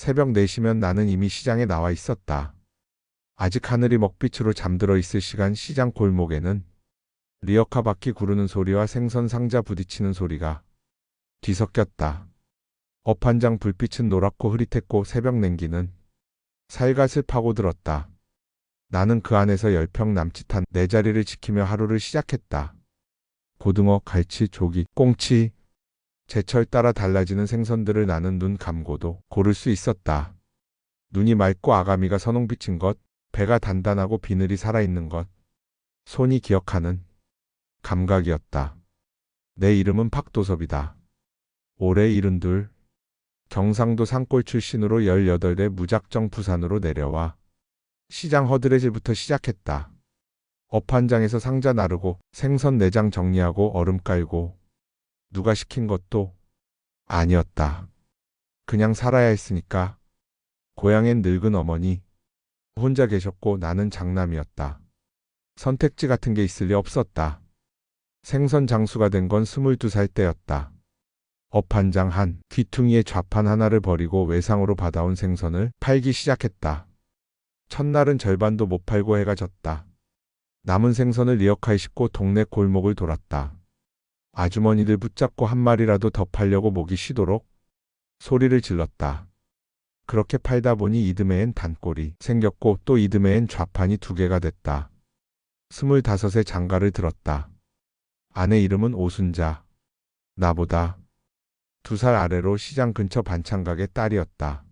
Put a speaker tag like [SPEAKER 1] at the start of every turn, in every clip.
[SPEAKER 1] 새벽 4시면 나는 이미 시장에 나와 있었다. 아직 하늘이 먹빛으로 잠들어 있을 시간 시장 골목에는 리어카 바퀴 구르는 소리와 생선 상자 부딪히는 소리가 뒤섞였다. 업 한 장 불빛은 노랗고 흐릿했고 새벽 냉기는 살갗을 파고들었다. 나는 그 안에서 10평 남짓한 내 자리를 지키며 하루를 시작했다. 고등어, 갈치, 조기, 꽁치, 제철 따라 달라지는 생선들을 나는 눈 감고도 고를 수 있었다. 눈이 맑고 아가미가 선홍빛인 것, 배가 단단하고 비늘이 살아있는 것, 손이 기억하는 감각이었다. 내 이름은 박도섭이다. 올해 72, 경상도 산골 출신으로 18대 무작정 부산으로 내려와 시장 허드레질부터 시작했다. 업 한 장에서 상자 나르고 생선 내장 정리하고 얼음 깔고 누가 시킨 것도 아니었다. 그냥 살아야 했으니까. 고향엔 늙은 어머니 혼자 계셨고 나는 장남이었다. 선택지 같은 게 있을 리 없었다. 생선 장수가 된 건 22살 때였다. 업 한 장 한 귀퉁이에 좌판 하나를 버리고 외상으로 받아온 생선을 팔기 시작했다. 첫날은 절반도 못 팔고 해가 졌다. 남은 생선을 리어카에 싣고 동네 골목을 돌았다. 아주머니들 붙잡고 한 마리라도 더 팔려고 목이 쉬도록 소리를 질렀다. 그렇게 팔다 보니 이듬해엔 단골이 생겼고 또 이듬해엔 좌판이 2개가 됐다. 25에 장가를 들었다. 아내 이름은 오순자. 나보다 2살 아래로 시장 근처 반찬가게 딸이었다.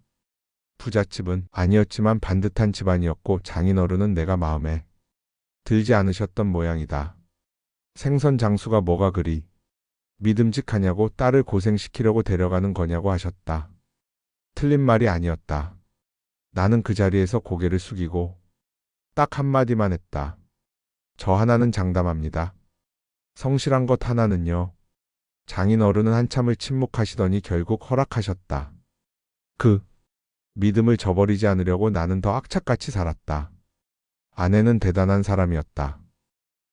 [SPEAKER 1] 부잣집은 아니었지만 반듯한 집안이었고 장인어른은 내가 마음에 들지 않으셨던 모양이다. 생선 장수가 뭐가 그리 믿음직하냐고 딸을 고생시키려고 데려가는 거냐고 하셨다. 틀린 말이 아니었다. 나는 그 자리에서 고개를 숙이고 딱 한마디만 했다. 저 하나는 장담합니다. 성실한 것 하나는요. 장인어른은 한참을 침묵하시더니 결국 허락하셨다. 그 믿음을 저버리지 않으려고 나는 더 악착같이 살았다. 아내는 대단한 사람이었다.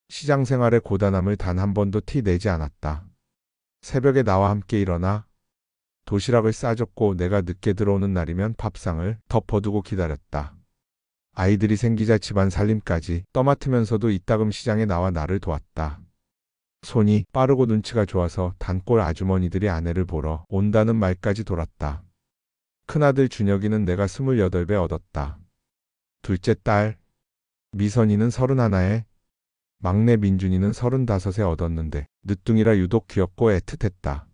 [SPEAKER 1] 시장 생활의 고단함을 단 한 번도 티 내지 않았다. 새벽에 나와 함께 일어나 도시락을 싸줬고 내가 늦게 들어오는 날이면 밥상을 덮어두고 기다렸다. 아이들이 생기자 집안 살림까지 떠맡으면서도 이따금 시장에 나와 나를 도왔다. 손이 빠르고 눈치가 좋아서 단골 아주머니들이 아내를 보러 온다는 말까지 돌았다. 큰아들 준혁이는 내가 28배 얻었다. 둘째 딸 미선이는 31에, 막내 민준이는 35에 얻었는데 늦둥이라 유독 귀엽고 애틋했다.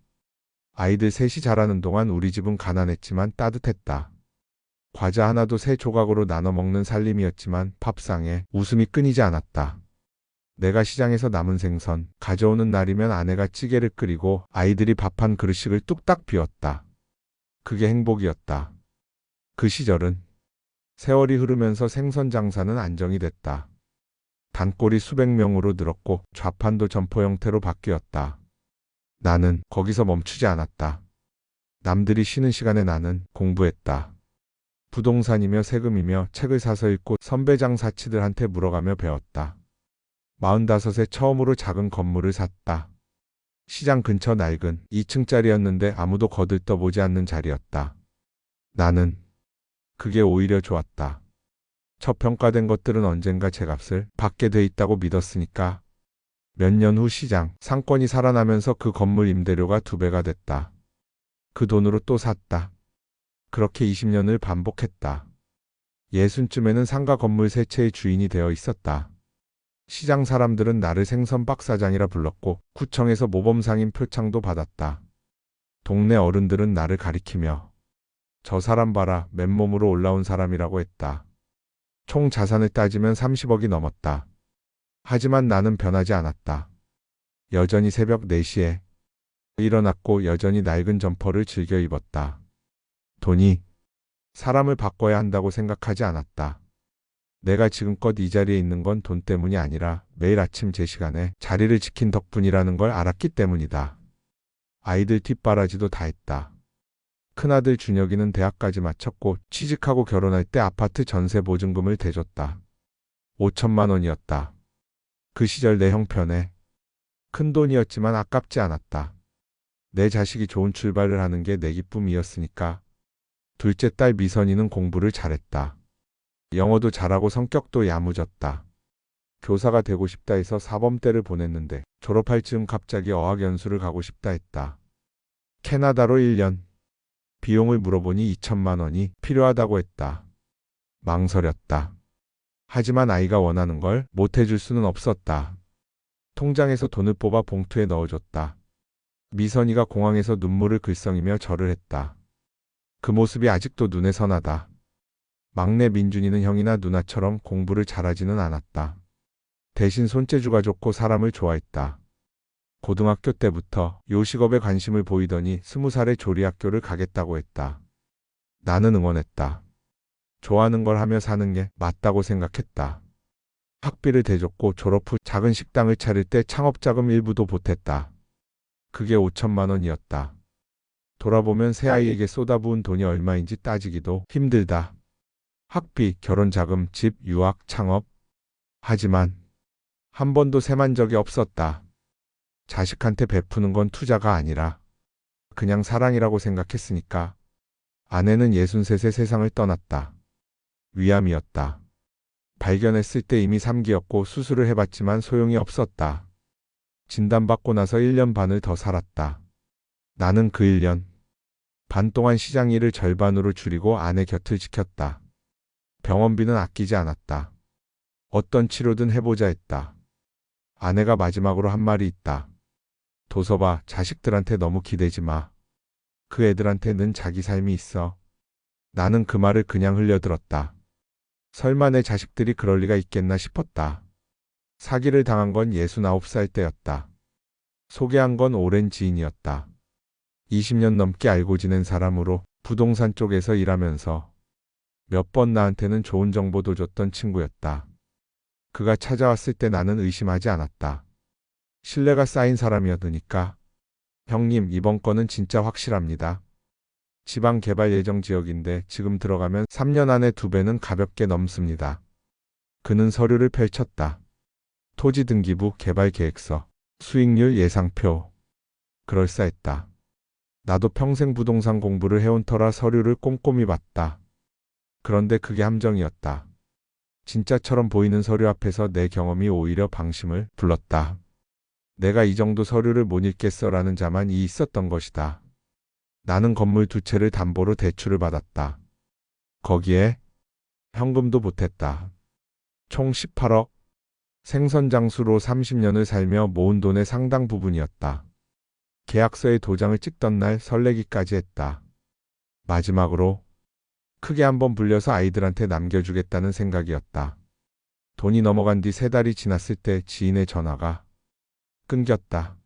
[SPEAKER 1] 아이들 셋이 자라는 동안 우리 집은 가난했지만 따뜻했다. 과자 하나도 세 조각으로 나눠 먹는 살림이었지만 밥상에 웃음이 끊이지 않았다. 내가 시장에서 남은 생선 가져오는 날이면 아내가 찌개를 끓이고 아이들이 밥 한 그릇씩을 뚝딱 비웠다. 그게 행복이었다. 그 시절은 세월이 흐르면서 생선 장사는 안정이 됐다. 단골이 수백 명으로 늘었고 좌판도 점포 형태로 바뀌었다. 나는 거기서 멈추지 않았다. 남들이 쉬는 시간에 나는 공부했다. 부동산이며 세금이며 책을 사서 읽고 선배장 사치들한테 물어가며 배웠다. 45에 처음으로 작은 건물을 샀다. 시장 근처 낡은 2층짜리였는데 아무도 거들떠보지 않는 자리였다. 나는 그게 오히려 좋았다. 저평가된 것들은 언젠가 제값을 받게 돼 있다고 믿었으니까. 몇 년 후 시장 상권이 살아나면서 그 건물 임대료가 2배가 됐다. 그 돈으로 또 샀다. 그렇게 20년을 반복했다. 60쯤에는 상가 건물 3채의 주인이 되어 있었다. 시장 사람들은 나를 생선박 사장이라 불렀고 구청에서 모범상인 표창도 받았다. 동네 어른들은 나를 가리키며 저 사람 봐라 맨몸으로 올라온 사람이라고 했다. 총 자산을 따지면 30억이 넘었다. 하지만 나는 변하지 않았다. 여전히 새벽 4시에 일어났고 여전히 낡은 점퍼를 즐겨 입었다. 돈이 사람을 바꿔야 한다고 생각하지 않았다. 내가 지금껏 이 자리에 있는 건 돈 때문이 아니라 매일 아침 제 시간에 자리를 지킨 덕분이라는 걸 알았기 때문이다. 아이들 뒷바라지도 다 했다. 큰아들 준혁이는 대학까지 마쳤고 취직하고 결혼할 때 아파트 전세 보증금을 대줬다. 5천만 원이었다. 그 시절 내 형편에 큰 돈이었지만 아깝지 않았다. 내 자식이 좋은 출발을 하는 게 내 기쁨이었으니까. 둘째 딸 미선이는 공부를 잘했다. 영어도 잘하고 성격도 야무졌다. 교사가 되고 싶다 해서 사범대를 보냈는데 졸업할 즈음 갑자기 어학연수를 가고 싶다 했다. 캐나다로 1년. 비용을 물어보니 2천만 원이 필요하다고 했다. 망설였다. 하지만 아이가 원하는 걸 못해줄 수는 없었다. 통장에서 돈을 뽑아 봉투에 넣어줬다. 미선이가 공항에서 눈물을 글썽이며 절을 했다. 그 모습이 아직도 눈에 선하다. 막내 민준이는 형이나 누나처럼 공부를 잘하지는 않았다. 대신 손재주가 좋고 사람을 좋아했다. 고등학교 때부터 요식업에 관심을 보이더니 20살에 조리학교를 가겠다고 했다. 나는 응원했다. 좋아하는 걸 하며 사는 게 맞다고 생각했다. 학비를 대줬고 졸업 후 작은 식당을 차릴 때 창업자금 일부도 보탰다. 그게 5천만 원이었다. 돌아보면 새아이에게 쏟아부은 돈이 얼마인지 따지기도 힘들다. 학비, 결혼자금, 집, 유학, 창업. 하지만 한 번도 세만 적이 없었다. 자식한테 베푸는 건 투자가 아니라 그냥 사랑이라고 생각했으니까. 아내는 63세 세상을 떠났다. 위암이었다. 발견했을 때 이미 3기였고 수술을 해봤지만 소용이 없었다. 진단받고 나서 1년 반을 더 살았다. 나는 그 1년 반 동안 시장 일을 절반으로 줄이고 아내 곁을 지켰다. 병원비는 아끼지 않았다. 어떤 치료든 해보자 했다. 아내가 마지막으로 한 말이 있다. 도서봐, 자식들한테 너무 기대지 마. 그 애들한테는 자기 삶이 있어. 나는 그 말을 그냥 흘려들었다. 설마 내 자식들이 그럴 리가 있겠나 싶었다. 사기를 당한 건 69살 때였다. 소개한 건 오랜 지인이었다. 20년 넘게 알고 지낸 사람으로 부동산 쪽에서 일하면서 몇 번 나한테는 좋은 정보도 줬던 친구였다. 그가 찾아왔을 때 나는 의심하지 않았다. 신뢰가 쌓인 사람이었으니까. 형님, 이번 건은 진짜 확실합니다. 지방 개발 예정 지역인데 지금 들어가면 3년 안에 2배는 가볍게 넘습니다. 그는 서류를 펼쳤다. 토지 등기부, 개발 계획서, 수익률 예상표. 그럴싸했다. 나도 평생 부동산 공부를 해온 터라 서류를 꼼꼼히 봤다. 그런데 그게 함정이었다. 진짜처럼 보이는 서류 앞에서 내 경험이 오히려 방심을 불렀다. 내가 이 정도 서류를 못 읽겠어라는 자만이 있었던 것이다. 나는 건물 2채를 담보로 대출을 받았다. 거기에 현금도 보탰다. 총 18억. 생선장수로 30년을 살며 모은 돈의 상당 부분이었다. 계약서에 도장을 찍던 날 설레기까지 했다. 마지막으로 크게 한번 불려서 아이들한테 남겨주겠다는 생각이었다. 돈이 넘어간 뒤 3달이 지났을 때 지인의 전화가 끊겼다.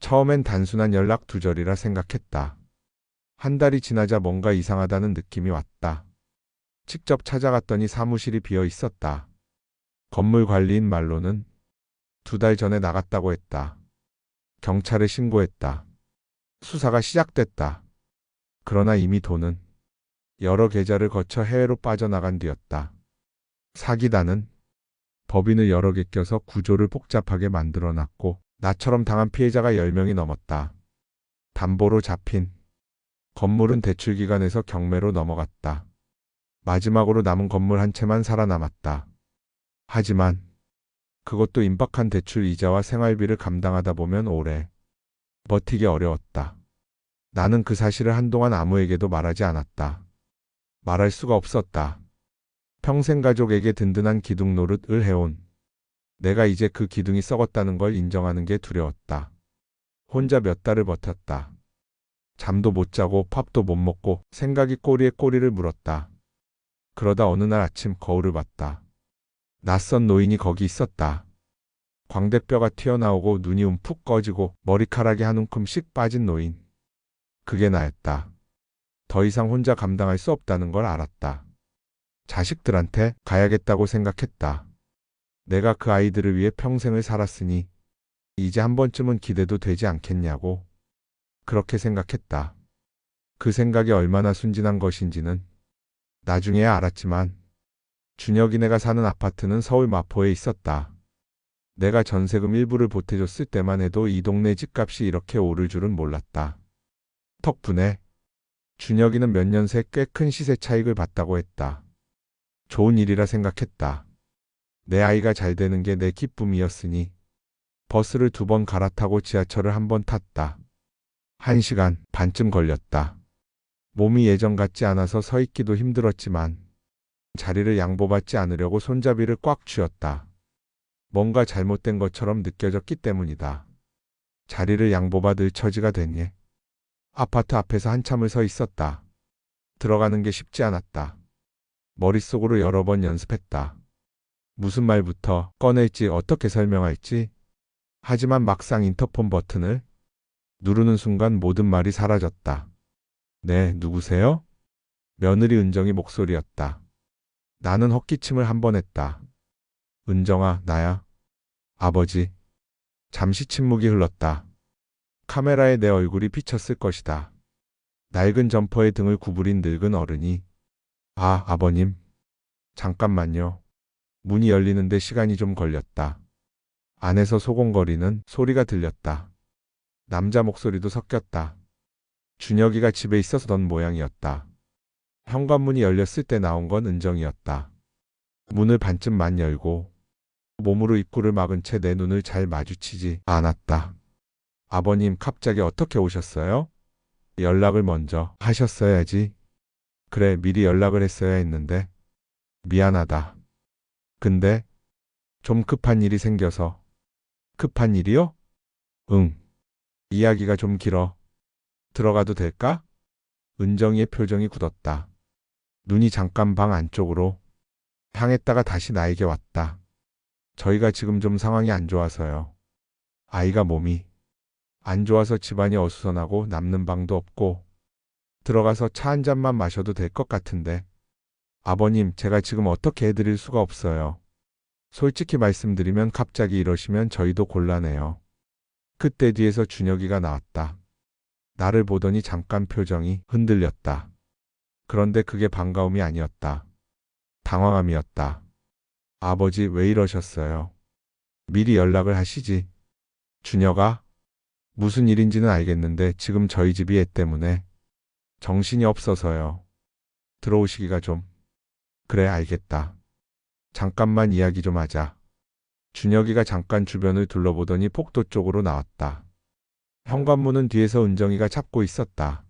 [SPEAKER 1] 처음엔 단순한 연락 두절이라 생각했다. 한 달이 지나자 뭔가 이상하다는 느낌이 왔다. 직접 찾아갔더니 사무실이 비어 있었다. 건물 관리인 말로는 2달 전에 나갔다고 했다. 경찰에 신고했다. 수사가 시작됐다. 그러나 이미 돈은 여러 계좌를 거쳐 해외로 빠져나간 뒤였다. 사기단은 법인을 여러 개 껴서 구조를 복잡하게 만들어놨고 나처럼 당한 피해자가 10명이 넘었다. 담보로 잡힌 건물은 대출기관에서 경매로 넘어갔다. 마지막으로 남은 건물 한 채만 살아남았다. 하지만 그것도 임박한 대출 이자와 생활비를 감당하다 보면 오래 버티기 어려웠다. 나는 그 사실을 한동안 아무에게도 말하지 않았다. 말할 수가 없었다. 평생 가족에게 든든한 기둥 노릇을 해온 내가 이제 그 기둥이 썩었다는 걸 인정하는 게 두려웠다. 혼자 몇 달을 버텼다. 잠도 못 자고 밥도 못 먹고 생각이 꼬리에 꼬리를 물었다. 그러다 어느 날 아침 거울을 봤다. 낯선 노인이 거기 있었다. 광대뼈가 튀어나오고 눈이 움푹 꺼지고 머리카락이 한 움큼씩 빠진 노인. 그게 나였다. 더 이상 혼자 감당할 수 없다는 걸 알았다. 자식들한테 가야겠다고 생각했다. 내가 그 아이들을 위해 평생을 살았으니 이제 한 번쯤은 기대도 되지 않겠냐고. 그렇게 생각했다. 그 생각이 얼마나 순진한 것인지는 나중에야 알았지만 준혁이네가 사는 아파트는 서울 마포에 있었다. 내가 전세금 일부를 보태줬을 때만 해도 이 동네 집값이 이렇게 오를 줄은 몰랐다. 덕분에 준혁이는 몇 년 새 꽤 큰 시세 차익을 봤다고 했다. 좋은 일이라 생각했다. 내 아이가 잘 되는 게 내 기쁨이었으니 버스를 2번 갈아타고 지하철을 1번 탔다. 1시간 반쯤 걸렸다. 몸이 예전 같지 않아서 서 있기도 힘들었지만 자리를 양보받지 않으려고 손잡이를 꽉 쥐었다. 뭔가 잘못된 것처럼 느껴졌기 때문이다. 자리를 양보받을 처지가 됐니? 아파트 앞에서 한참을 서 있었다. 들어가는 게 쉽지 않았다. 머릿속으로 여러 번 연습했다. 무슨 말부터 꺼낼지 어떻게 설명할지. 하지만 막상 인터폰 버튼을 누르는 순간 모든 말이 사라졌다. 네, 누구세요? 며느리 은정이 목소리였다. 나는 헛기침을 1번 했다. 은정아, 나야. 아버지. 잠시 침묵이 흘렀다. 카메라에 내 얼굴이 비쳤을 것이다. 낡은 점퍼에 등을 구부린 늙은 어른이 아, 아버님. 잠깐만요. 문이 열리는데 시간이 좀 걸렸다. 안에서 소곤거리는 소리가 들렸다. 남자 목소리도 섞였다. 준혁이가 집에 있었던 모양이었다. 현관문이 열렸을 때 나온 건 은정이었다. 문을 반쯤만 열고 몸으로 입구를 막은 채 내 눈을 잘 마주치지 않았다. 아버님, 갑자기 어떻게 오셨어요? 연락을 먼저 하셨어야지. 그래, 미리 연락을 했어야 했는데. 미안하다. 근데 좀 급한 일이 생겨서. 급한 일이요? 응. 이야기가 좀 길어. 들어가도 될까? 은정이의 표정이 굳었다. 눈이 잠깐 방 안쪽으로 향했다가 다시 나에게 왔다. 저희가 지금 좀 상황이 안 좋아서요. 아이가 몸이 안 좋아서 집안이 어수선하고 남는 방도 없고 들어가서 차 한 잔만 마셔도 될 것 같은데. 아버님, 제가 지금 어떻게 해드릴 수가 없어요. 솔직히 말씀드리면 갑자기 이러시면 저희도 곤란해요. 그때 뒤에서 준혁이가 나왔다. 나를 보더니 잠깐 표정이 흔들렸다. 그런데 그게 반가움이 아니었다. 당황함이었다. 아버지, 왜 이러셨어요? 미리 연락을 하시지. 준혁아, 무슨 일인지는 알겠는데 지금 저희 집이 애 때문에 정신이 없어서요. 들어오시기가 좀. 그래, 알겠다. 잠깐만 이야기 좀 하자. 준혁이가 잠깐 주변을 둘러보더니 복도 쪽으로 나왔다. 현관문은 뒤에서 은정이가 잡고 있었다.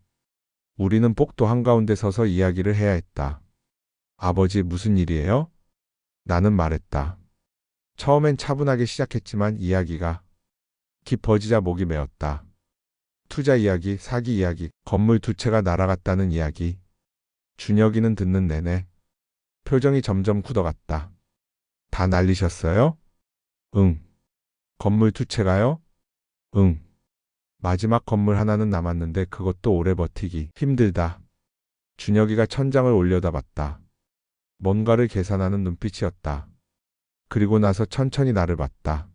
[SPEAKER 1] 우리는 복도 한가운데 서서 이야기를 해야 했다. 아버지, 무슨 일이에요? 나는 말했다. 처음엔 차분하게 시작했지만 이야기가 깊어지자 목이 메었다. 투자 이야기, 사기 이야기, 건물 2채가 날아갔다는 이야기. 준혁이는 듣는 내내 표정이 점점 굳어갔다. 다 날리셨어요? 응. 건물 2채가요? 응. 마지막 건물 하나는 남았는데 그것도 오래 버티기 힘들다. 준혁이가 천장을 올려다봤다. 뭔가를 계산하는 눈빛이었다. 그리고 나서 천천히 나를 봤다.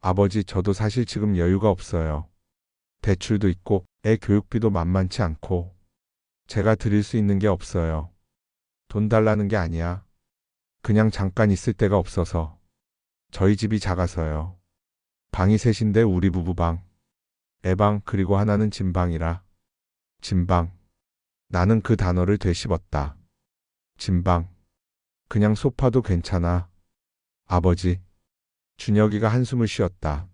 [SPEAKER 1] 아버지, 저도 사실 지금 여유가 없어요. 대출도 있고 애 교육비도 만만치 않고 제가 드릴 수 있는 게 없어요. 돈 달라는 게 아니야. 그냥 잠깐 있을 데가 없어서. 저희 집이 작아서요. 방이 3인데 우리 부부방, 애방, 그리고 하나는 진방이라. 진방. 나는 그 단어를 되씹었다. 진방. 그냥 소파도 괜찮아. 아버지. 준혁이가 한숨을 쉬었다.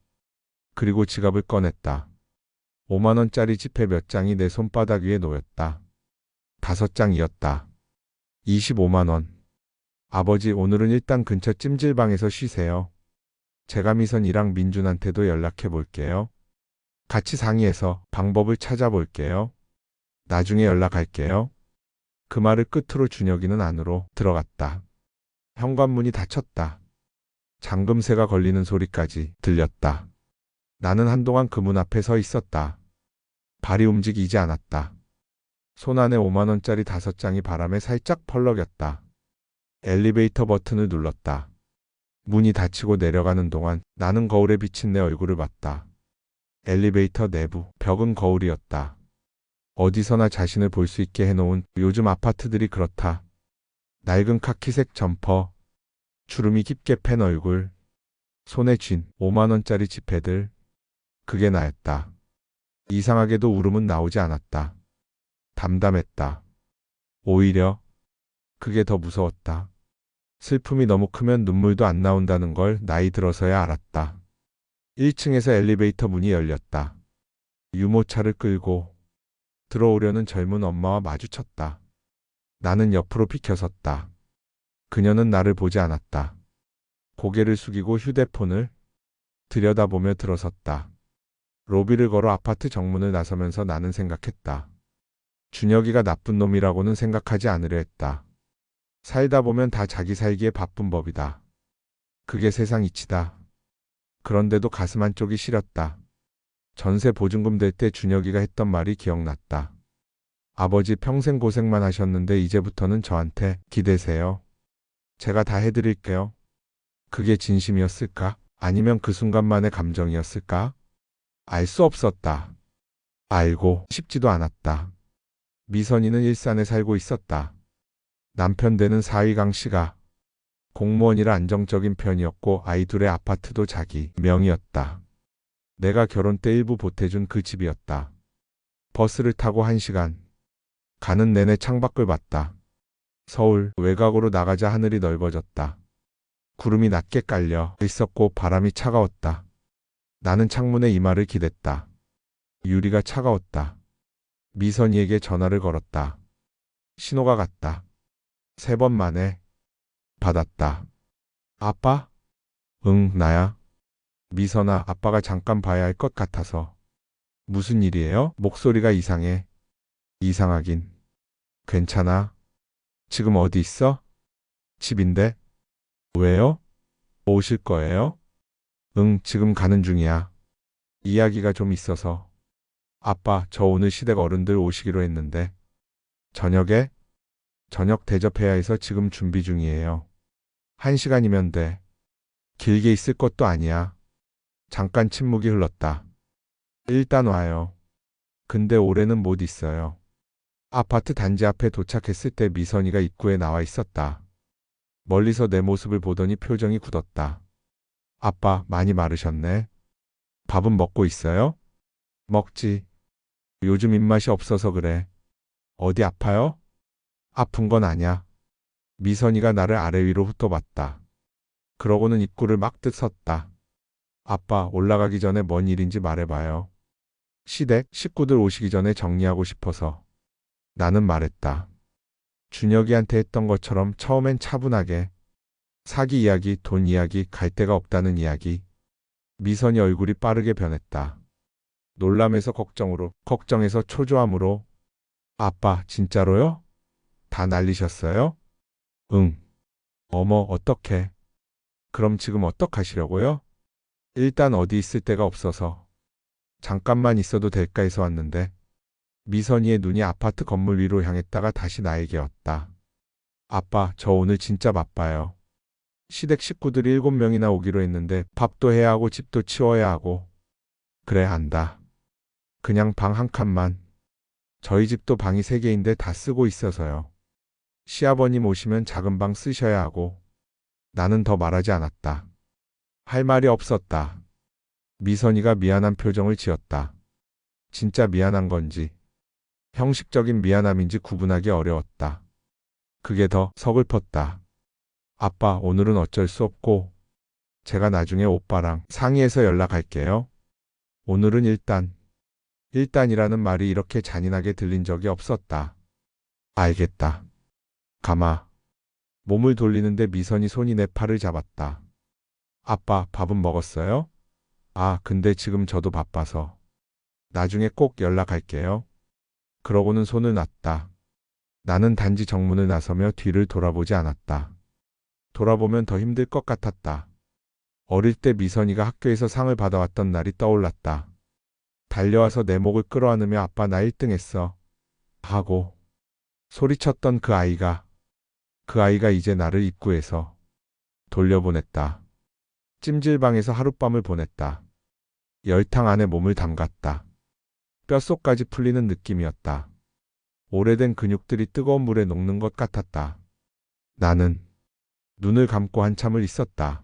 [SPEAKER 1] 그리고 지갑을 꺼냈다. 5만 원짜리 지폐 몇 장이 내 손바닥 위에 놓였다. 5장이었다. 25만 원. 아버지, 오늘은 일단 근처 찜질방에서 쉬세요. 제가 미선이랑 민준한테도 연락해 볼게요. 같이 상의해서 방법을 찾아볼게요. 나중에 연락할게요. 그 말을 끝으로 준혁이는 안으로 들어갔다. 현관문이 닫혔다. 잠금새가 걸리는 소리까지 들렸다. 나는 한동안 그 문 앞에 서 있었다. 발이 움직이지 않았다. 손 안에 5만 원짜리 5장이 바람에 살짝 펄럭였다. 엘리베이터 버튼을 눌렀다. 문이 닫히고 내려가는 동안 나는 거울에 비친 내 얼굴을 봤다. 엘리베이터 내부 벽은 거울이었다. 어디서나 자신을 볼 수 있게 해놓은 요즘 아파트들이 그렇다. 낡은 카키색 점퍼, 주름이 깊게 팬 얼굴, 손에 쥔 5만 원짜리 지폐들. 그게 나였다. 이상하게도 울음은 나오지 않았다. 담담했다. 오히려 그게 더 무서웠다. 슬픔이 너무 크면 눈물도 안 나온다는 걸 나이 들어서야 알았다. 1층에서 엘리베이터 문이 열렸다. 유모차를 끌고 들어오려는 젊은 엄마와 마주쳤다. 나는 옆으로 비켜섰다. 그녀는 나를 보지 않았다. 고개를 숙이고 휴대폰을 들여다보며 들어섰다. 로비를 걸어 아파트 정문을 나서면서 나는 생각했다. 준혁이가 나쁜 놈이라고는 생각하지 않으려 했다. 살다 보면 다 자기 살기에 바쁜 법이다. 그게 세상 이치다. 그런데도 가슴 한쪽이 시렸다. 전세 보증금 될 때 준혁이가 했던 말이 기억났다. 아버지 평생 고생만 하셨는데 이제부터는 저한테 기대세요. 제가 다 해드릴게요. 그게 진심이었을까? 아니면 그 순간만의 감정이었을까? 알 수 없었다. 알고 싶지도 않았다. 미선이는 일산에 살고 있었다. 남편 되는 사위강 씨가 공무원이라 안정적인 편이었고 아이 둘의 아파트도 자기 명의였다. 내가 결혼 때 일부 보태준 그 집이었다. 버스를 타고 1시간. 가는 내내 창밖을 봤다. 서울 외곽으로 나가자 하늘이 넓어졌다. 구름이 낮게 깔려 있었고 바람이 차가웠다. 나는 창문에 이마를 기댔다. 유리가 차가웠다. 미선이에게 전화를 걸었다. 신호가 갔다. 3번 만에 받았다. 아빠? 응, 나야. 미선아, 아빠가 잠깐 봐야 할 것 같아서. 무슨 일이에요? 목소리가 이상해. 이상하긴. 괜찮아? 지금 어디 있어? 집인데. 왜요? 오실 거예요? 응, 지금 가는 중이야. 이야기가 좀 있어서. 아빠, 저 오늘 시댁 어른들 오시기로 했는데. 저녁에? 저녁 대접해야 해서 지금 준비 중이에요. 1시간이면 돼. 길게 있을 것도 아니야. 잠깐 침묵이 흘렀다. 일단 와요. 근데 올해는 못 있어요. 아파트 단지 앞에 도착했을 때 미선이가 입구에 나와 있었다. 멀리서 내 모습을 보더니 표정이 굳었다. 아빠, 많이 마르셨네. 밥은 먹고 있어요? 먹지. 요즘 입맛이 없어서 그래. 어디 아파요? 아픈 건 아냐. 미선이가 나를 아래 위로 훑어봤다. 그러고는 입구를 막듯 섰다. 아빠, 올라가기 전에 뭔 일인지 말해봐요. 시댁 식구들 오시기 전에 정리하고 싶어서. 나는 말했다. 준혁이한테 했던 것처럼 처음엔 차분하게. 사기 이야기, 돈 이야기, 갈 데가 없다는 이야기. 미선이 얼굴이 빠르게 변했다. 놀람에서 걱정으로, 걱정에서 초조함으로. 아빠, 진짜로요? 다 날리셨어요? 응. 어머, 어떡해. 그럼 지금 어떡하시려고요? 일단 어디 있을 데가 없어서. 잠깐만 있어도 될까 해서 왔는데. 미선이의 눈이 아파트 건물 위로 향했다가 다시 나에게 왔다. 아빠, 저 오늘 진짜 바빠요. 시댁 식구들이 7명이나 오기로 했는데 밥도 해야 하고 집도 치워야 하고. 그래, 안다. 그냥 방 한 칸만. 저희 집도 방이 3개인데 다 쓰고 있어서요. 시아버님 오시면 작은 방 쓰셔야 하고. 나는 더 말하지 않았다. 할 말이 없었다. 미선이가 미안한 표정을 지었다. 진짜 미안한 건지 형식적인 미안함인지 구분하기 어려웠다. 그게 더 서글펐다. 아빠, 오늘은 어쩔 수 없고 제가 나중에 오빠랑 상의해서 연락할게요. 오늘은 일단이라는 말이 이렇게 잔인하게 들린 적이 없었다. 알겠다. 가마. 몸을 돌리는데 미선이 손이 내 팔을 잡았다. 아빠, 밥은 먹었어요? 아, 근데 지금 저도 바빠서. 나중에 꼭 연락할게요. 그러고는 손을 놨다. 나는 단지 정문을 나서며 뒤를 돌아보지 않았다. 돌아보면 더 힘들 것 같았다. 어릴 때 미선이가 학교에서 상을 받아왔던 날이 떠올랐다. 달려와서 내 목을 끌어안으며 아빠 나 1등 했어. 하고 소리쳤던 그 아이가 이제 나를 입구에서 돌려보냈다. 찜질방에서 하룻밤을 보냈다. 열탕 안에 몸을 담갔다. 뼛속까지 풀리는 느낌이었다. 오래된 근육들이 뜨거운 물에 녹는 것 같았다. 나는 눈을 감고 한참을 있었다.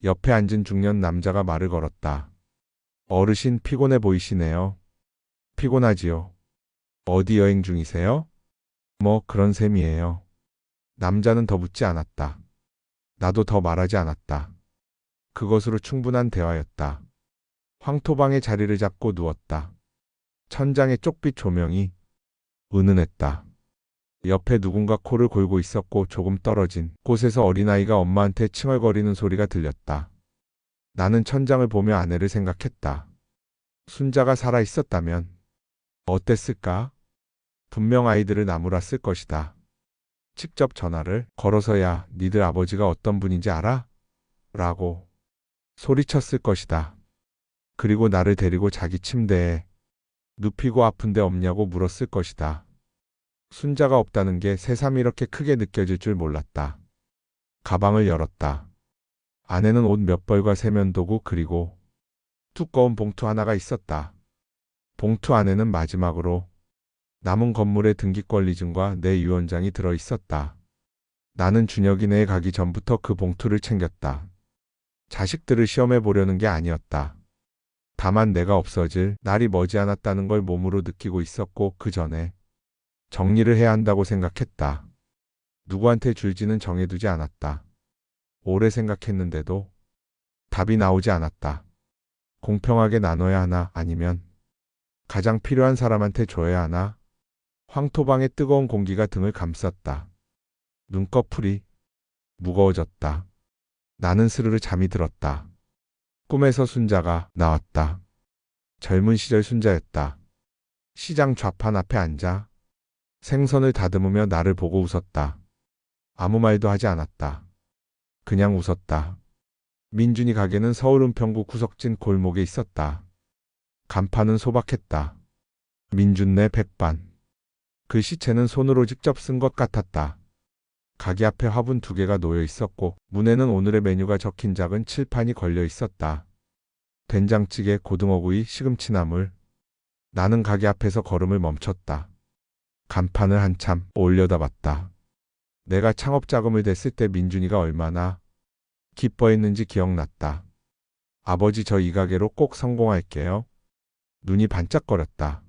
[SPEAKER 1] 옆에 앉은 중년 남자가 말을 걸었다. 어르신 피곤해 보이시네요. 피곤하지요. 어디 여행 중이세요? 뭐 그런 셈이에요. 남자는 더 묻지 않았다. 나도 더 말하지 않았다. 그것으로 충분한 대화였다. 황토방에 자리를 잡고 누웠다. 천장의 쪽빛 조명이 은은했다. 옆에 누군가 코를 골고 있었고 조금 떨어진 곳에서 어린아이가 엄마한테 칭얼거리는 소리가 들렸다. 나는 천장을 보며 아내를 생각했다. 순자가 살아 있었다면 어땠을까? 분명 아이들을 나무랐을 것이다. 직접 전화를 걸어서야 니들 아버지가 어떤 분인지 알아? 라고 소리쳤을 것이다. 그리고 나를 데리고 자기 침대에 눕히고 아픈데 없냐고 물었을 것이다. 순자가 없다는 게 새삼 이렇게 크게 느껴질 줄 몰랐다. 가방을 열었다. 안에는 옷 몇 벌과 세면도구 그리고 두꺼운 봉투 하나가 있었다. 봉투 안에는 마지막으로 남은 건물의 등기권 리증과 내 유언장이 들어 있었다. 나는 준혁이네에 가기 전부터 그 봉투를 챙겼다. 자식들을 시험해 보려는 게 아니었다. 다만 내가 없어질 날이 머지않았다는 걸 몸으로 느끼고 있었고 그 전에 정리를 해야 한다고 생각했다. 누구한테 줄지는 정해두지 않았다. 오래 생각했는데도 답이 나오지 않았다. 공평하게 나눠야 하나 아니면 가장 필요한 사람한테 줘야 하나? 황토방의 뜨거운 공기가 등을 감쌌다. 눈꺼풀이 무거워졌다. 나는 스르르 잠이 들었다. 꿈에서 순자가 나왔다. 젊은 시절 순자였다. 시장 좌판 앞에 앉아 생선을 다듬으며 나를 보고 웃었다. 아무 말도 하지 않았다. 그냥 웃었다. 민준이 가게는 서울 은평구 구석진 골목에 있었다. 간판은 소박했다. 민준네 백반. 그 시체는 손으로 직접 쓴 것 같았다. 가게 앞에 화분 2개가 놓여 있었고 문에는 오늘의 메뉴가 적힌 작은 칠판이 걸려 있었다. 된장찌개, 고등어구이, 시금치나물. 나는 가게 앞에서 걸음을 멈췄다. 간판을 한참 올려다봤다. 내가 창업 자금을 댔을 때 민준이가 얼마나 기뻐했는지 기억났다. 아버지 저 이 가게로 꼭 성공할게요. 눈이 반짝거렸다.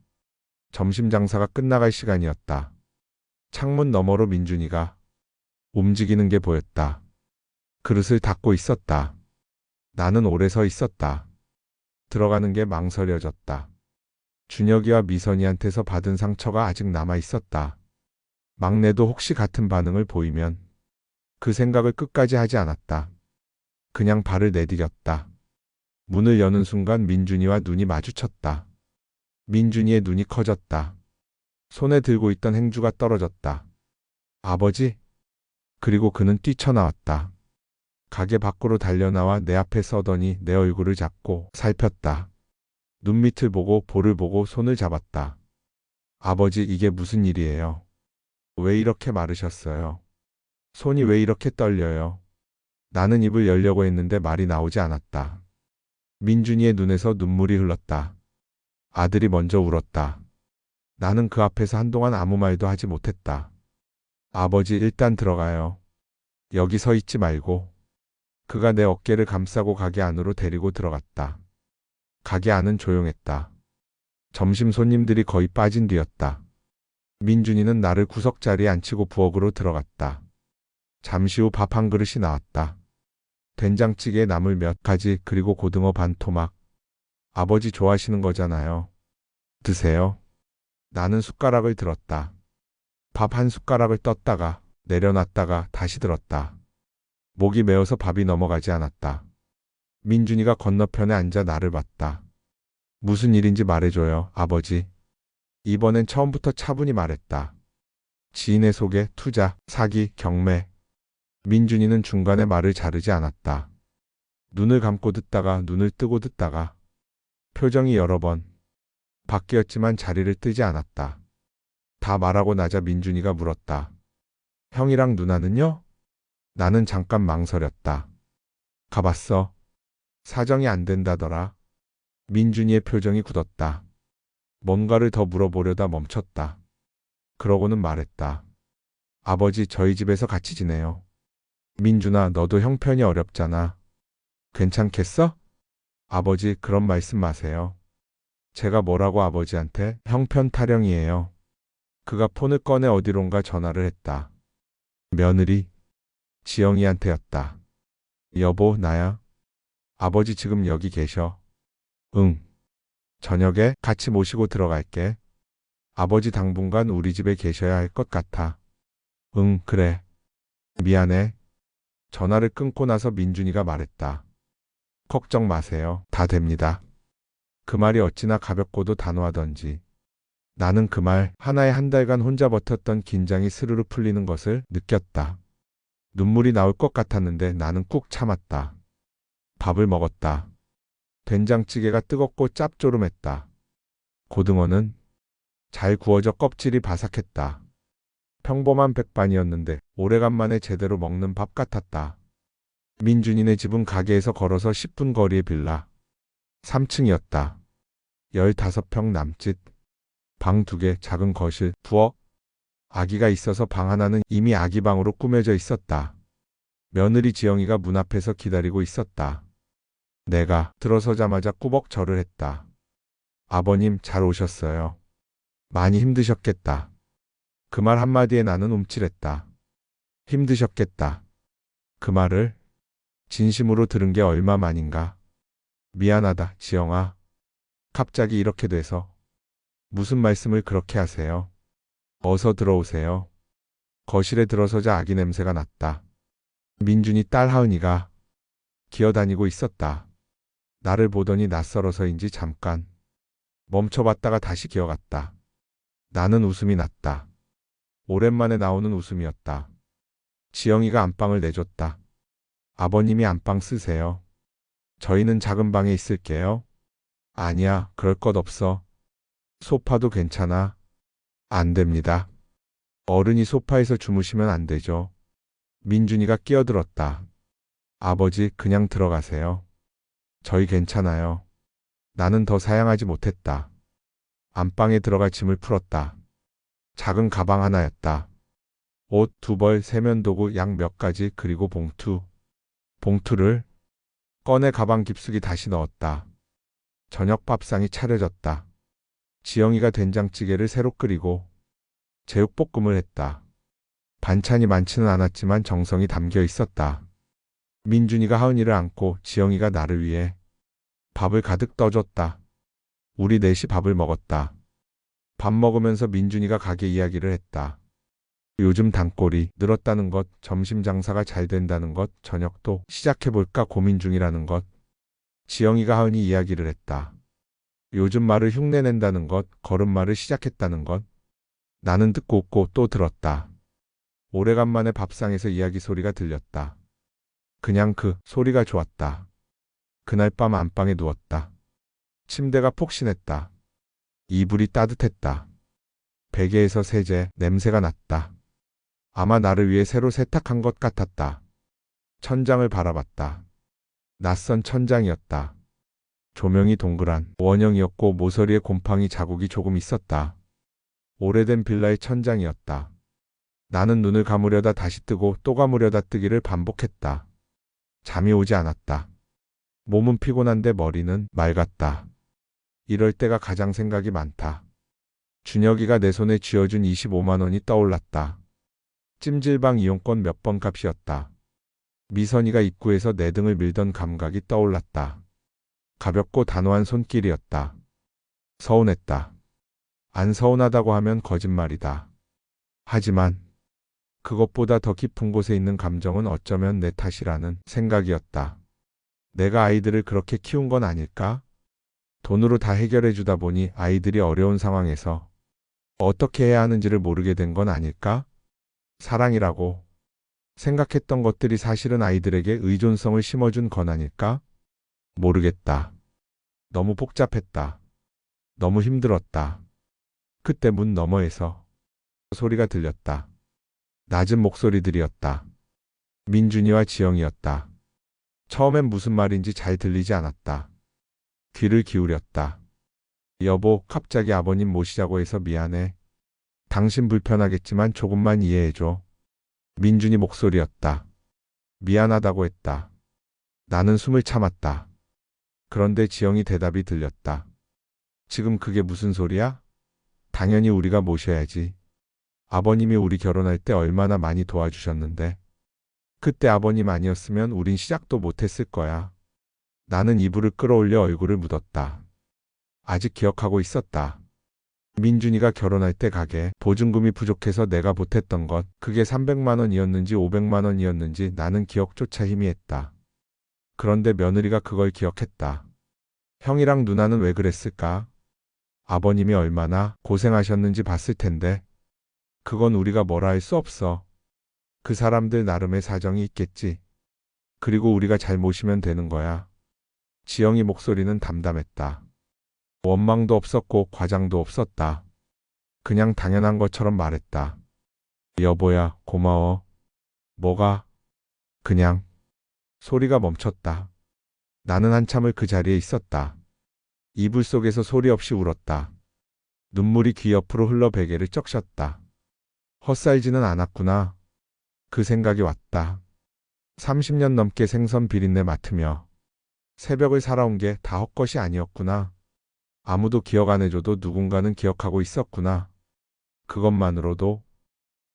[SPEAKER 1] 점심 장사가 끝나갈 시간이었다. 창문 너머로 민준이가 움직이는 게 보였다. 그릇을 닦고 있었다. 나는 오래 서 있었다. 들어가는 게 망설여졌다. 준혁이와 미선이한테서 받은 상처가 아직 남아 있었다. 막내도 혹시 같은 반응을 보이면 그 생각을 끝까지 하지 않았다. 그냥 발을 내디뎠다. 문을 여는 순간 민준이와 눈이 마주쳤다. 민준이의 눈이 커졌다. 손에 들고 있던 행주가 떨어졌다. 아버지? 그리고 그는 뛰쳐나왔다. 가게 밖으로 달려나와 내 앞에 서더니 내 얼굴을 잡고 살폈다. 눈밑을 보고 볼을 보고 손을 잡았다. 아버지 이게 무슨 일이에요? 왜 이렇게 마르셨어요? 손이 왜 이렇게 떨려요? 나는 입을 열려고 했는데 말이 나오지 않았다. 민준이의 눈에서 눈물이 흘렀다. 아들이 먼저 울었다. 나는 그 앞에서 한동안 아무 말도 하지 못했다. 아버지 일단 들어가요. 여기 서 있지 말고. 그가 내 어깨를 감싸고 가게 안으로 데리고 들어갔다. 가게 안은 조용했다. 점심 손님들이 거의 빠진 뒤였다. 민준이는 나를 구석자리에 앉히고 부엌으로 들어갔다. 잠시 후 밥 한 그릇이 나왔다. 된장찌개에 나물 몇 가지 그리고 고등어 반 토막. 아버지 좋아하시는 거잖아요. 드세요. 나는 숟가락을 들었다. 밥 한 숟가락을 떴다가 내려놨다가 다시 들었다. 목이 메어서 밥이 넘어가지 않았다. 민준이가 건너편에 앉아 나를 봤다. 무슨 일인지 말해줘요, 아버지. 이번엔 처음부터 차분히 말했다. 지인의 소개, 투자, 사기, 경매. 민준이는 중간에 말을 자르지 않았다. 눈을 감고 듣다가 눈을 뜨고 듣다가 표정이 여러 번 바뀌었지만 자리를 뜨지 않았다. 다 말하고 나자 민준이가 물었다. 형이랑 누나는요? 나는 잠깐 망설였다. 가봤어. 사정이 안 된다더라. 민준이의 표정이 굳었다. 뭔가를 더 물어보려다 멈췄다. 그러고는 말했다. 아버지 저희 집에서 같이 지내요. 민준아 너도 형편이 어렵잖아. 괜찮겠어? 아버지 그런 말씀 마세요. 제가 뭐라고 아버지한테 형편 타령이에요. 그가 폰을 꺼내 어디론가 전화를 했다. 며느리 지영이한테였다. 여보, 나야. 아버지 지금 여기 계셔. 응. 저녁에 같이 모시고 들어갈게. 아버지 당분간 우리 집에 계셔야 할 것 같아. 응, 그래. 미안해. 전화를 끊고 나서 민준이가 말했다. 걱정 마세요. 다 됩니다. 그 말이 어찌나 가볍고도 단호하던지. 나는 그 말 하나에 한 달간 혼자 버텼던 긴장이 스르르 풀리는 것을 느꼈다. 눈물이 나올 것 같았는데 나는 꾹 참았다. 밥을 먹었다. 된장찌개가 뜨겁고 짭조름했다. 고등어는 잘 구워져 껍질이 바삭했다. 평범한 백반이었는데 오래간만에 제대로 먹는 밥 같았다. 민준이네 집은 가게에서 걸어서 10분 거리의 빌라. 3층이었다. 15평 남짓. 방 2개, 작은 거실, 부엌. 아기가 있어서 방 하나는 이미 아기방으로 꾸며져 있었다. 며느리 지영이가 문 앞에서 기다리고 있었다. 내가 들어서자마자 꾸벅 절을 했다. 아버님, 잘 오셨어요. 많이 힘드셨겠다. 그 말 한마디에 나는 움찔했다. 힘드셨겠다. 그 말을 진심으로 들은 게 얼마만인가. 미안하다, 지영아. 갑자기 이렇게 돼서. 무슨 말씀을 그렇게 하세요? 어서 들어오세요. 거실에 들어서자 아기 냄새가 났다. 민준이 딸 하은이가 기어다니고 있었다. 나를 보더니 낯설어서인지 잠깐 멈춰봤다가 다시 기어갔다. 나는 웃음이 났다. 오랜만에 나오는 웃음이었다. 지영이가 안방을 내줬다. 아버님이 안방 쓰세요. 저희는 작은 방에 있을게요. 아니야, 그럴 것 없어. 소파도 괜찮아. 안 됩니다. 어른이 소파에서 주무시면 안 되죠. 민준이가 끼어들었다. 아버지, 그냥 들어가세요. 저희 괜찮아요. 나는 더 사양하지 못했다. 안방에 들어가 짐을 풀었다. 작은 가방 하나였다. 옷 2벌, 세면도구, 약 몇 가지, 그리고 봉투. 봉투를 꺼내 가방 깊숙이 다시 넣었다. 저녁 밥상이 차려졌다. 지영이가 된장찌개를 새로 끓이고 제육볶음을 했다. 반찬이 많지는 않았지만 정성이 담겨 있었다. 민준이가 하은이를 안고 지영이가 나를 위해 밥을 가득 떠줬다. 우리 넷이 밥을 먹었다. 밥 먹으면서 민준이가 가게 이야기를 했다. 요즘 단골이 늘었다는 것, 점심 장사가 잘 된다는 것, 저녁도 시작해볼까 고민 중이라는 것. 지영이가 하은이 이야기를 했다. 요즘 말을 흉내낸다는 것, 걸음마를 시작했다는 것. 나는 듣고 웃고 또 들었다. 오래간만에 밥상에서 이야기 소리가 들렸다. 그냥 그 소리가 좋았다. 그날 밤 안방에 누웠다. 침대가 폭신했다. 이불이 따뜻했다. 베개에서 세제 냄새가 났다. 아마 나를 위해 새로 세탁한 것 같았다. 천장을 바라봤다. 낯선 천장이었다. 조명이 동그란 원형이었고 모서리에 곰팡이 자국이 조금 있었다. 오래된 빌라의 천장이었다. 나는 눈을 감으려다 다시 뜨고 또 감으려다 뜨기를 반복했다. 잠이 오지 않았다. 몸은 피곤한데 머리는 맑았다. 이럴 때가 가장 생각이 많다. 준혁이가 내 손에 쥐어준 25만 원이 떠올랐다. 찜질방 이용권 몇 번 값이었다. 미선이가 입구에서 내 등을 밀던 감각이 떠올랐다. 가볍고 단호한 손길이었다. 서운했다. 안 서운하다고 하면 거짓말이다. 하지만 그것보다 더 깊은 곳에 있는 감정은 어쩌면 내 탓이라는 생각이었다. 내가 아이들을 그렇게 키운 건 아닐까? 돈으로 다 해결해 주다 보니 아이들이 어려운 상황에서 어떻게 해야 하는지를 모르게 된 건 아닐까? 사랑이라고 생각했던 것들이 사실은 아이들에게 의존성을 심어준 건 아닐까? 모르겠다. 너무 복잡했다. 너무 힘들었다. 그때 문 너머에서 소리가 들렸다. 낮은 목소리들이었다. 민준이와 지영이었다. 처음엔 무슨 말인지 잘 들리지 않았다. 귀를 기울였다. 여보, 갑자기 아버님 모시자고 해서 미안해. 당신 불편하겠지만 조금만 이해해줘. 민준이 목소리였다. 미안하다고 했다. 나는 숨을 참았다. 그런데 지영이 대답이 들렸다. 지금 그게 무슨 소리야? 당연히 우리가 모셔야지. 아버님이 우리 결혼할 때 얼마나 많이 도와주셨는데. 그때 아버님 아니었으면 우린 시작도 못했을 거야. 나는 이불을 끌어올려 얼굴을 묻었다. 아직 기억하고 있었다. 민준이가 결혼할 때 가게 보증금이 부족해서 내가 보탰던 것, 그게 300만 원이었는지 500만 원이었는지 나는 기억조차 희미했다. 그런데 며느리가 그걸 기억했다. 형이랑 누나는 왜 그랬을까? 아버님이 얼마나 고생하셨는지 봤을 텐데. 그건 우리가 뭐라 할 수 없어. 그 사람들 나름의 사정이 있겠지. 그리고 우리가 잘 모시면 되는 거야. 지영이 목소리는 담담했다. 원망도 없었고 과장도 없었다. 그냥 당연한 것처럼 말했다. 여보야, 고마워. 뭐가? 그냥. 소리가 멈췄다. 나는 한참을 그 자리에 있었다. 이불 속에서 소리 없이 울었다. 눈물이 귀 옆으로 흘러 베개를 적셨다. 헛살지는 않았구나. 그 생각이 왔다. 30년 넘게 생선 비린내 맡으며 새벽을 살아온 게 다 헛것이 아니었구나. 아무도 기억 안 해줘도 누군가는 기억하고 있었구나. 그것만으로도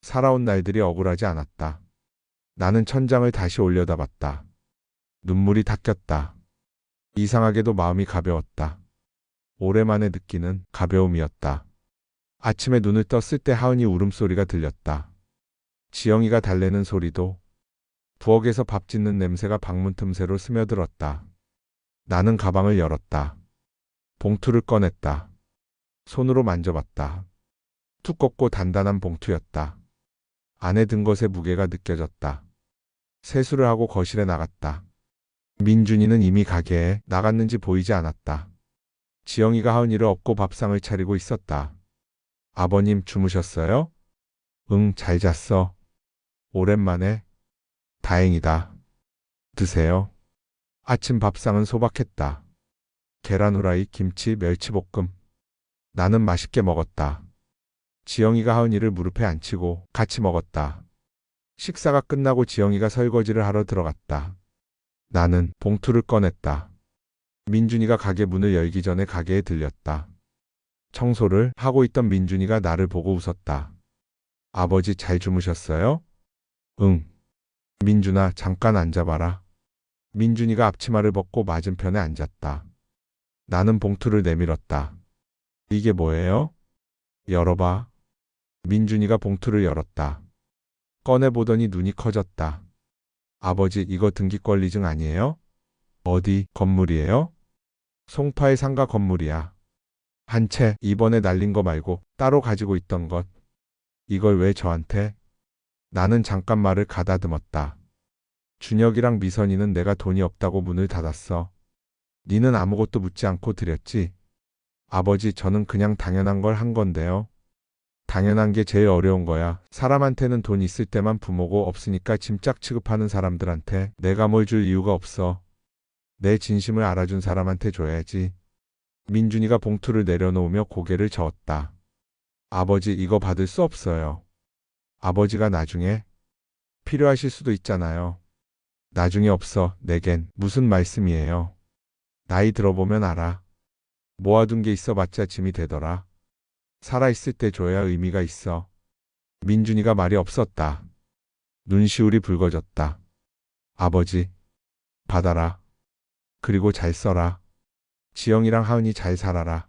[SPEAKER 1] 살아온 날들이 억울하지 않았다. 나는 천장을 다시 올려다봤다. 눈물이 닦였다. 이상하게도 마음이 가벼웠다. 오랜만에 느끼는 가벼움이었다. 아침에 눈을 떴을 때 하은이 울음소리가 들렸다. 지영이가 달래는 소리도, 부엌에서 밥 짓는 냄새가 방문 틈새로 스며들었다. 나는 가방을 열었다. 봉투를 꺼냈다. 손으로 만져봤다. 두껍고 단단한 봉투였다. 안에 든 것의 무게가 느껴졌다. 세수를 하고 거실에 나갔다. 민준이는 이미 가게에 나갔는지 보이지 않았다. 지영이가 하은이를 업고 밥상을 차리고 있었다. 아버님 주무셨어요? 응, 잘 잤어. 오랜만에. 다행이다. 드세요. 아침 밥상은 소박했다. 계란 후라이, 김치, 멸치볶음. 나는 맛있게 먹었다. 지영이가 하은이를 무릎에 앉히고 같이 먹었다. 식사가 끝나고 지영이가 설거지를 하러 들어갔다. 나는 봉투를 꺼냈다. 민준이가 가게 문을 열기 전에 가게에 들렸다. 청소를 하고 있던 민준이가 나를 보고 웃었다. 아버지 잘 주무셨어요? 응. 민준아, 잠깐 앉아봐라. 민준이가 앞치마를 벗고 맞은편에 앉았다. 나는 봉투를 내밀었다. 이게 뭐예요? 열어봐. 민준이가 봉투를 열었다. 꺼내보더니 눈이 커졌다. 아버지, 이거 등기권리증 아니에요? 어디 건물이에요? 송파의 상가 건물이야. 한 채, 이번에 날린 거 말고 따로 가지고 있던 것. 이걸 왜 저한테? 나는 잠깐 말을 가다듬었다. 준혁이랑 미선이는 내가 돈이 없다고 문을 닫았어. 니는 아무것도 묻지 않고 드렸지. 아버지, 저는 그냥 당연한 걸 한 건데요. 당연한 게 제일 어려운 거야. 사람한테는 돈 있을 때만 부모고 없으니까 짐짝 취급하는 사람들한테 내가 뭘 줄 이유가 없어. 내 진심을 알아준 사람한테 줘야지. 민준이가 봉투를 내려놓으며 고개를 저었다. 아버지, 이거 받을 수 없어요. 아버지가 나중에 필요하실 수도 있잖아요. 나중에 없어. 내겐 무슨 말씀이에요. 나이 들어보면 알아. 모아둔 게 있어봤자 짐이 되더라. 살아있을 때 줘야 의미가 있어. 민준이가 말이 없었다. 눈시울이 붉어졌다. 아버지, 받아라. 그리고 잘 써라. 지영이랑 하은이 잘 살아라.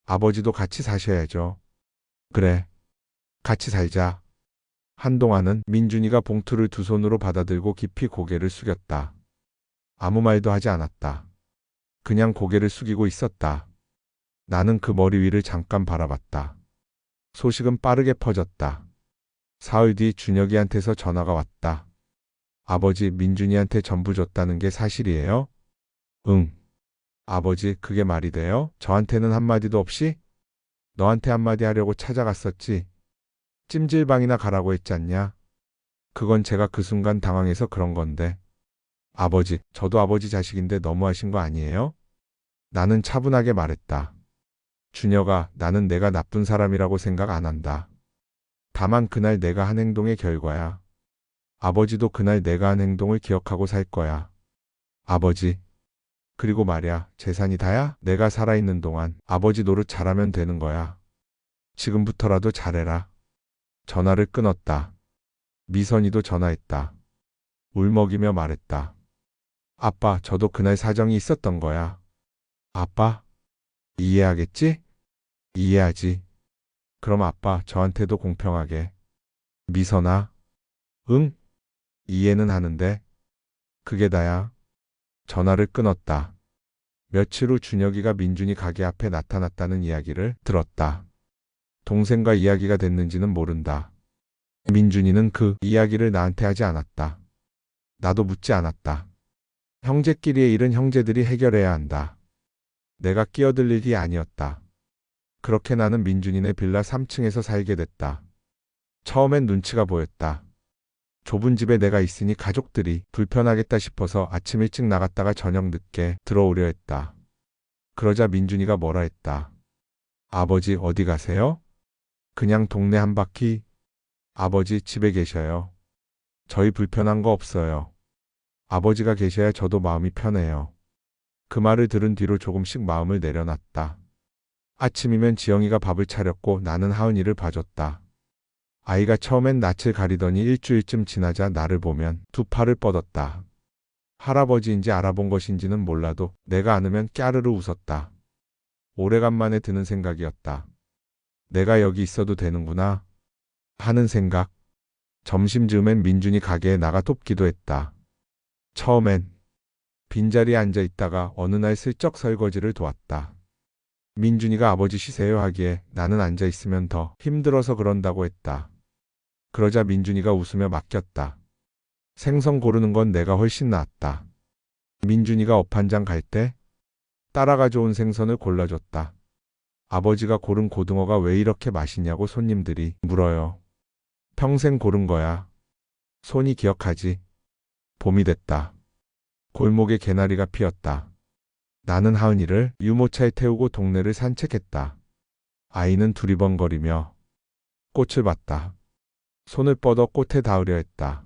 [SPEAKER 1] 아버지도 같이 사셔야죠. 그래, 같이 살자. 한동안은 민준이가 봉투를 두 손으로 받아들고 깊이 고개를 숙였다. 아무 말도 하지 않았다. 그냥 고개를 숙이고 있었다. 나는 그 머리 위를 잠깐 바라봤다. 소식은 빠르게 퍼졌다. 사흘 뒤 준혁이한테서 전화가 왔다. 아버지, 민준이한테 전부 줬다는 게 사실이에요? 응. 아버지, 그게 말이 돼요? 저한테는 한마디도 없이? 너한테 한마디 하려고 찾아갔었지. 찜질방이나 가라고 했잖냐? 그건 제가 그 순간 당황해서 그런 건데. 아버지, 저도 아버지 자식인데 너무하신 거 아니에요? 나는 차분하게 말했다. 준혁아, 나는 내가 나쁜 사람이라고 생각 안 한다. 다만 그날 내가 한 행동의 결과야. 아버지도 그날 내가 한 행동을 기억하고 살 거야. 아버지. 그리고 말야, 재산이 다야? 내가 살아있는 동안 아버지 노릇 잘하면 되는 거야. 지금부터라도 잘해라. 전화를 끊었다. 미선이도 전화했다. 울먹이며 말했다. 아빠, 저도 그날 사정이 있었던 거야. 아빠, 이해하겠지? 이해하지. 그럼 아빠, 저한테도 공평하게. 미선아, 응? 이해는 하는데. 그게 다야. 전화를 끊었다. 며칠 후 준혁이가 민준이 가게 앞에 나타났다는 이야기를 들었다. 동생과 이야기가 됐는지는 모른다. 민준이는 그 이야기를 나한테 하지 않았다. 나도 묻지 않았다. 형제끼리의 일은 형제들이 해결해야 한다. 내가 끼어들 일이 아니었다. 그렇게 나는 민준이네 빌라 3층에서 살게 됐다. 처음엔 눈치가 보였다. 좁은 집에 내가 있으니 가족들이 불편하겠다 싶어서 아침 일찍 나갔다가 저녁 늦게 들어오려 했다. 그러자 민준이가 뭐라 했다. 아버지 어디 가세요? 그냥 동네 한 바퀴. 아버지 집에 계셔요. 저희 불편한 거 없어요. 아버지가 계셔야 저도 마음이 편해요. 그 말을 들은 뒤로 조금씩 마음을 내려놨다. 아침이면 지영이가 밥을 차렸고 나는 하은이를 봐줬다. 아이가 처음엔 낯을 가리더니 일주일쯤 지나자 나를 보면 두 팔을 뻗었다. 할아버지인지 알아본 것인지는 몰라도 내가 안으면 까르르 웃었다. 오래간만에 드는 생각이었다. 내가 여기 있어도 되는구나 하는 생각. 점심쯤엔 민준이 가게에 나가 돕기도 했다. 처음엔 빈자리에 앉아 있다가 어느 날 슬쩍 설거지를 도왔다. 민준이가 아버지 쉬세요 하기에 나는 앉아 있으면 더 힘들어서 그런다고 했다. 그러자 민준이가 웃으며 맡겼다. 생선 고르는 건 내가 훨씬 낫다. 민준이가 업한장 갈 때 따라 가져온 생선을 골라줬다. 아버지가 고른 고등어가 왜 이렇게 맛있냐고 손님들이 물어요. 평생 고른 거야. 손이 기억하지. 봄이 됐다. 골목에 개나리가 피었다. 나는 하은이를 유모차에 태우고 동네를 산책했다. 아이는 두리번거리며 꽃을 봤다. 손을 뻗어 꽃에 닿으려 했다.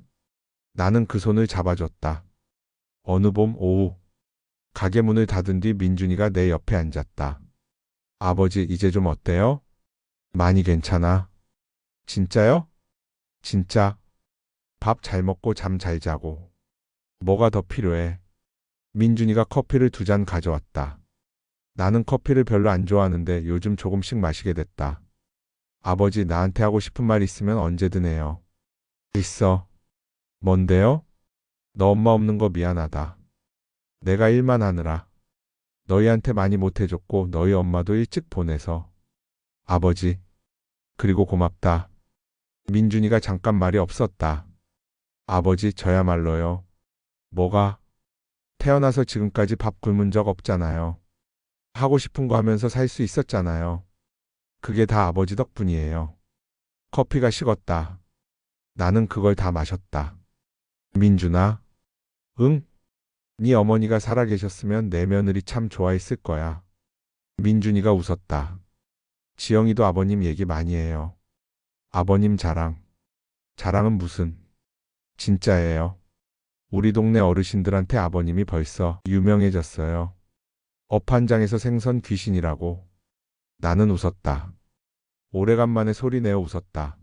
[SPEAKER 1] 나는 그 손을 잡아줬다. 어느 봄 오후 가게 문을 닫은 뒤 민준이가 내 옆에 앉았다. 아버지 이제 좀 어때요? 많이 괜찮아. 진짜요? 진짜. 밥 잘 먹고 잠 잘 자고. 뭐가 더 필요해? 민준이가 커피를 2잔 가져왔다. 나는 커피를 별로 안 좋아하는데 요즘 조금씩 마시게 됐다. 아버지 나한테 하고 싶은 말 있으면 언제든 해요. 있어. 뭔데요? 너 엄마 없는 거 미안하다. 내가 일만 하느라 너희한테 많이 못해줬고 너희 엄마도 일찍 보내서. 아버지. 그리고 고맙다. 민준이가 잠깐 말이 없었다. 아버지 저야말로요. 뭐가? 태어나서 지금까지 밥 굶은 적 없잖아요. 하고 싶은 거 하면서 살 수 있었잖아요. 그게 다 아버지 덕분이에요. 커피가 식었다. 나는 그걸 다 마셨다. 민준아. 응? 네 어머니가 살아계셨으면 내 며느리 참 좋아했을 거야. 민준이가 웃었다. 지영이도 아버님 얘기 많이 해요. 아버님 자랑. 자랑은 무슨. 진짜예요. 우리 동네 어르신들한테 아버님이 벌써 유명해졌어요. 업한장에서 생선 귀신이라고. 나는 웃었다. 오래간만에 소리내어 웃었다.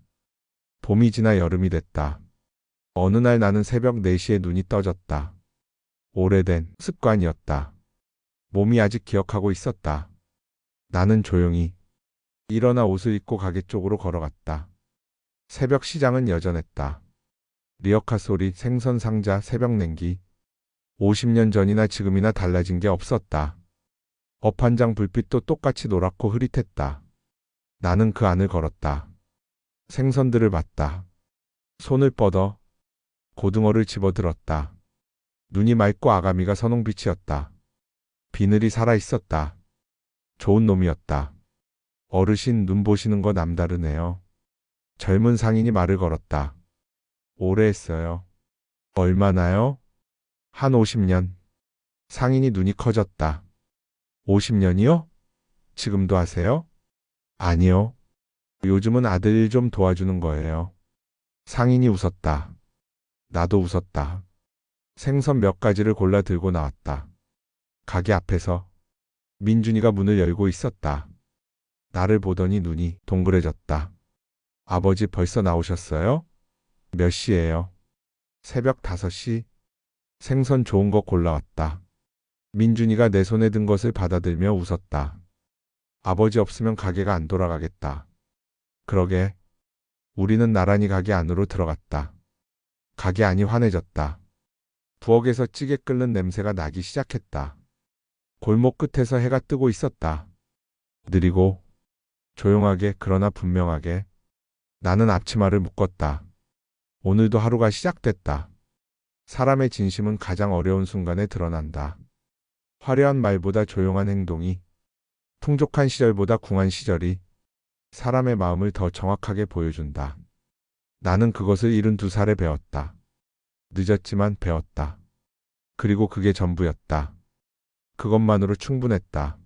[SPEAKER 1] 봄이 지나 여름이 됐다. 어느 날 나는 새벽 4시에 눈이 떠졌다. 오래된 습관이었다. 몸이 아직 기억하고 있었다. 나는 조용히 일어나 옷을 입고 가게 쪽으로 걸어갔다. 새벽 시장은 여전했다. 리어카 소리, 생선 상자, 새벽 냉기. 50년 전이나 지금이나 달라진 게 없었다. 업한장 불빛도 똑같이 노랗고 흐릿했다. 나는 그 안을 걸었다. 생선들을 봤다. 손을 뻗어 고등어를 집어들었다. 눈이 맑고 아가미가 선홍빛이었다. 비늘이 살아있었다. 좋은 놈이었다. 어르신 눈 보시는 거 남다르네요. 젊은 상인이 말을 걸었다. 오래 했어요. 얼마나요? 한 50년. 상인이 눈이 커졌다. 50년이요? 지금도 하세요? 아니요. 요즘은 아들 일 좀 도와주는 거예요. 상인이 웃었다. 나도 웃었다. 생선 몇 가지를 골라 들고 나왔다. 가게 앞에서 민준이가 문을 열고 있었다. 나를 보더니 눈이 동그래졌다. 아버지 벌써 나오셨어요? 몇 시예요? 새벽 5시. 생선 좋은 거 골라왔다. 민준이가 내 손에 든 것을 받아들며 웃었다. 아버지 없으면 가게가 안 돌아가겠다. 그러게. 우리는 나란히 가게 안으로 들어갔다. 가게 안이 환해졌다. 부엌에서 찌개 끓는 냄새가 나기 시작했다. 골목 끝에서 해가 뜨고 있었다. 느리고 조용하게 그러나 분명하게. 나는 앞치마를 묶었다. 오늘도 하루가 시작됐다. 사람의 진심은 가장 어려운 순간에 드러난다. 화려한 말보다 조용한 행동이, 풍족한 시절보다 궁한 시절이 사람의 마음을 더 정확하게 보여준다. 나는 그것을 72살에 배웠다. 늦었지만 배웠다. 그리고 그게 전부였다. 그것만으로 충분했다.